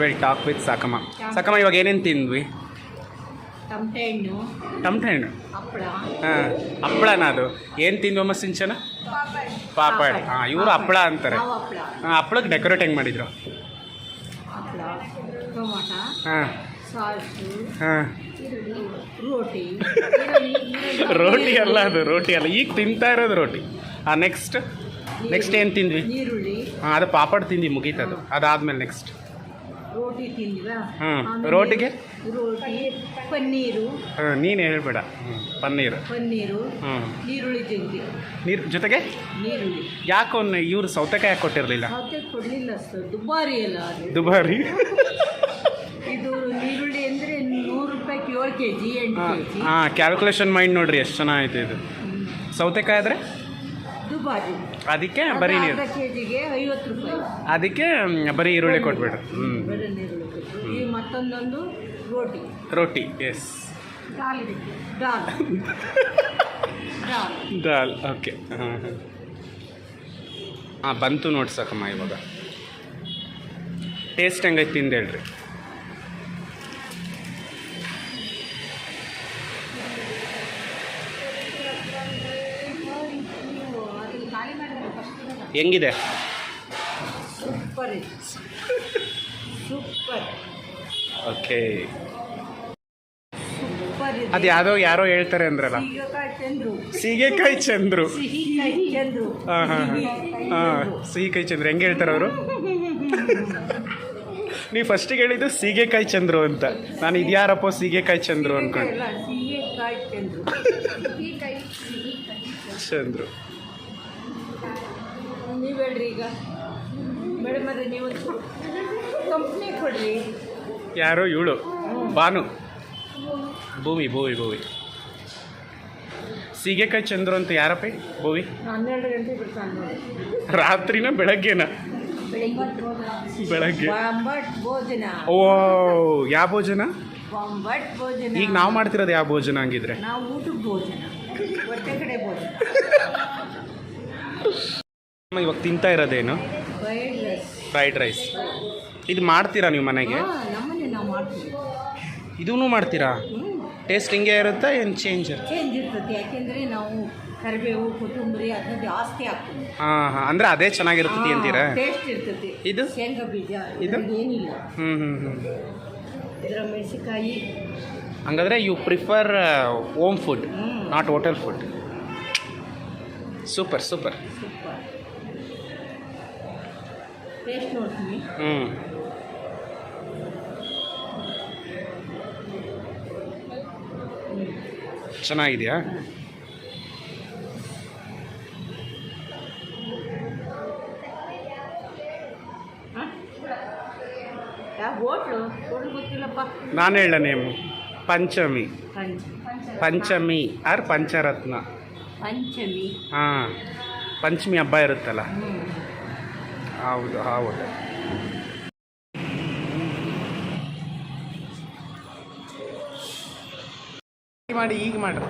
Will talk with ಸಾಕಮ್ಮ. ಸಾಕಮ್ಮ, ಇವಾಗ ಏನೇನು ತಿಂದ್ವಿ? ಟಮಟೆ ಹಣ್ಣು, ಹಪ್ಪಳ. ಹಾಂ, ಹಪ್ಪಳನ ಅದು ಏನು ತಿಂದ್ವಮ್ಮ ಸಿಂಚನ? ಪಾಪಡ್. ಹಾಂ, ಇವರು ಹಪ್ಪಳ ಅಂತಾರೆ. ಹಪ್ಪಳಕ್ಕೆ ಡೆಕೋರೇಟ್ ಹೆಂಗೆ ಮಾಡಿದ್ರು? ಹಪ್ಪಳ, ಟೊಮಾಟ, ಹಾಂ ಸಾಸು, ಹಾಂ. ರೋಟಿ. ರೋಟಿ ಅಲ್ಲ, ಅದು ರೋಟಿ ಅಲ್ಲ, ಈಗ ತಿಂತಾ ಇರೋದು ರೋಟಿ. ಹಾಂ, ನೆಕ್ಸ್ಟ್ ಏನು ತಿಂದ್ವಿ? ಈರುಳ್ಳಿ. ಹಾಂ, ಅದು ಪಾಪಡ್ ತಿಂದ್ವಿ, ಮುಗೀತದು. ಅದಾದ್ಮೇಲೆ ನೆಕ್ಸ್ಟ್ ರೋಟಿ ತಿಂದ್ವಾ? ರೋಟಿಗೆ ರೋಟಿ, ಪನ್ನೀರು. ಹಾಂ, ನೀನು ಹೇಳ್ಬೇಡ. ಪನ್ನೀರು, ಈರುಳ್ಳಿ ತಿಂದ್ವಿ. ನೀರು ಜೊತೆಗೆ ಈರುಳ್ಳಿ. ಯಾಕೋ ಇವ್ರು ಸೌತೆಕಾಯಿ ಯಾಕೆ ಕೊಟ್ಟಿರಲಿಲ್ಲ? ಸೌತೆಕಾಯಿ ಕೊಡಲಿಲ್ಲ ಸರ್, ದುಬಾರಿ ಅಲ್ಲ ಅದು. ದುಬಾರಿ. ಇದು ಈರುಳ್ಳಿ ಅಂದರೆ 100 ರೂಪಾಯಿಗೆ 7 kg, 8 kg. ಹಾಂ, ಕ್ಯಾಲ್ಕುಲೇಷನ್ ಮೈಂಡ್ ನೋಡ್ರಿ ಎಷ್ಟು ಚೆನ್ನಾಗಿದೆ ಇದು. ಸೌತೆಕಾಯಿ ಆದರೆ ದುಬಾರಿ, ಅದಕ್ಕೆ ಬರೀ ನೀರು. ಕೆಜಿಗೆ 50 ರೂಪಾಯಿ. ಅದಕ್ಕೆ ಬರೀ ಈರುಳ್ಳಿ ಕೊಟ್ಬಿಡ್ರಿ. ಬರೀ ಈರುಳ್ಳಿ ಕೊಟ್ಟು. ಈ ಮತ್ತೊಂದೊಂದು ರೋಟಿ. ಎಸ್, ದಾಲ್ ಇದೆ. ದಾಲ್. ಓಕೆ. ಹಾಂ ಬಂತು ನೋಡಿ ಸಾಕಮ್ಮ. ಇವಾಗ ಟೇಸ್ಟ್ ಹೆಂಗೈತೆ ತಿಂದು ಹೇಳ್ರಿ. ಹೆಂಗಿದೆ? ಸೂಪರ್. ಓಕೆ. ಸೂಪರ್. ಅದು ಯಾರೋ ಹೇಳ್ತಾರೆ ಅಂದ್ರಲ್ಲ, ಸೀಗೆಕಾಯಿ ಚಂದ್ರು. ಹಾಂ ಹಾಂ ಹಾಂ, ಸಿಹಿಕಾಯಿ ಚಂದ್ರು. ಹೆಂಗೆ ಹೇಳ್ತಾರೆ ಅವರು? ನೀವು ಫಸ್ಟಿಗೆ ಹೇಳಿದ್ದು ಸೀಗೆಕಾಯಿ ಚಂದ್ರು ಅಂತ. ನಾನು ಇದ್ಯಾರಪ್ಪ ಸೀಗೆಕಾಯಿ ಚಂದ್ರು ಅಂದ್ಕೊಂಡು. ಚಂದ್ರು ನೀವು ಹೇಳ್ರಿ. ಈಗ ಮೇಡಮ್ ಅದೇ ನೀವು ಕಂಪ್ನಿ ಕೊಡ್ರಿ. ಯಾರು ಇವಳು? ಭಾನು. ಭೂಮಿ. ಸೀಗೆಕಾಯಿ ಚಂದ್ರು ಅಂತ ಯಾರಪ್ಪ? ಭೂಮಿ. 12 ಗಂಟೆ ಬಿಡ್ತಾನೆ. ರಾತ್ರಿನ ಬೆಳಗ್ಗೆನ? ಬೆಳಗ್ಗೆ. ಭೋಜನ. ಓ, ಯಾವ ಭೋಜನ? ಭೋಜನ. ಈಗ ನಾವು ಮಾಡ್ತಿರೋದು ಯಾವ ಭೋಜನ ಹಂಗಿದ್ರೆ? ನಾವು ಊಟದ ಭೋಜನ, ಹೊಟ್ಟೆ ಕಡೆ ಭೋಜನ. ಇವಾಗ ತಿಂತಾ ಇರೋದೇನು? Fried rice. ಇದು ಮಾಡ್ತೀರಾ ನೀವು ಮನೆಗೆ? ನಮ್ಮನೆ ನಾವು ಮಾಡ್ತೀವಿ. ಇದೂ ಮಾಡ್ತೀರಾ? ಟೇಸ್ಟ್ ಹಿಂಗೆ ಇರುತ್ತಾ ಏನು ಚೇಂಜ್ ಇರ್ತದೆ? ಯಾಕೆಂದರೆ ನಾವು ಕರಿಬೇವು, ಕೊತ್ತಂಬರಿ ಅದನ್ನ ಜಾಸ್ತಿ ಹಾಕ್ತೀವಿ. ಹಾಂ, ಅಂದರೆ ಅದೇ ಚೆನ್ನಾಗಿರ್ತದೆ ಅಂತೀರಾ? ಟೇಸ್ಟ್ ಇರ್ತದೆ. ಇದು ಶೇಂಗಾ ಬೀಜ, ಇದು ಏನಿಲ್ಲ. ಇದರ ಮೆಣಸಿಕಾಯಿ. ಹಂಗಾದ್ರೆ you prefer home food, not hotel food. Super. Taste ನೋಡ್ತೀನಿ. ಚೆನ್ನಾಗಿದೆಯಾ? ಹೋಟ್ಲು ಗೊತ್ತಿಲ್ಲಪ್ಪ. ನಾನು ಹೇಳ ನೇಮು ಪಂಚಮಿ ಆರ್ ಪಂಚರತ್ನ. ಪಂಚಮಿ. ಹಾಂ, ಪಂಚಮಿ ಹಬ್ಬ ಇರುತ್ತಲ್ಲ, ಹೌದು. ಹೌದು. ಮಾಡಿ ಈಗ ಮಾಡ್ರಿ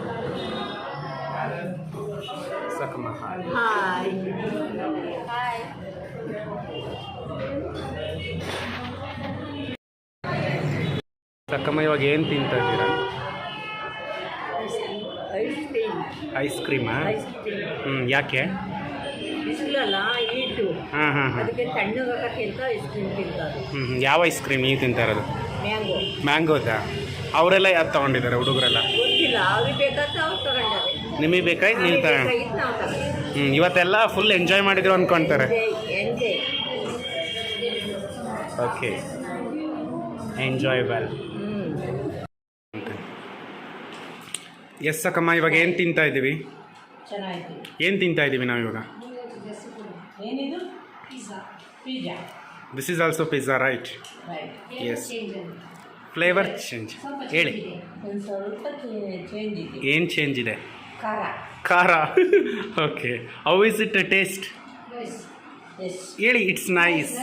ಸಾಕಮ್ಮ. ಹಾಯ್. ಸಾಕಮ್ಮ, ಇವಾಗ ಏನು ತಿಂತಾ ಇದ್ದೀರಾ? ಐಸ್ ಕ್ರೀಮಾ? ಯಾಕೆ? ಬಿಸಿಲಲ್ಲ, ಹೀಟು. ಹಾಂ. ಅದಕ್ಕೆ ತಣ್ಣಗಾಕಕ್ಕೆ ಅಂತ ಐಸ್ ಕ್ರೀಮ್ ತಿಂತಾರೆ. ಯಾವ ಐಸ್ ಕ್ರೀಮ್ ನೀವು ತಿಂತಾ ಇರೋದು? ಮ್ಯಾಂಗೋದಾ? ಅವರೆಲ್ಲ ಯಾರು ತೊಗೊಂಡಿದ್ದಾರೆ ಹುಡುಗರೆಲ್ಲ? ಗೊತ್ತಿಲ್ಲ, ಅವ್ರಿಗೆ ಬೇಕಾದ್ರೆ ಅವ್ರು ತಗೊಂಡಾರೆ. ನಿಮಗೆ ಬೇಕಾಯ್ತು ನೀವು ತಗೊಂಡು. ಇವತ್ತೆಲ್ಲ ಫುಲ್ ಎಂಜಾಯ್ ಮಾಡಿದ್ರು ಅಂದ್ಕೊಳ್ತಾರೆ. Enjoy. Okay, enjoy well. Yes Akkamma, ಇವಾಗ ಏನು ತಿಂತಾ ಇದ್ದೀವಿ? ಚೆನ್ನಾಗಿದೆ. ಏನು ತಿಂತಾ ಇದ್ದೀವಿ ನಾವು ಇವಾಗ? ಏನಿದು? Pizza. This is also pizza, right? Yes. Flavour change ಹೇಳಿ. ಒಂದು ಸ್ವಲ್ಪ ಚೇಂಜ್ ಇದೆ. ಏನು ಚೇಂಜ್ ಇದೆ? ಖಾರ. Okay, how is it taste? ಹೇಳಿ. It's nice.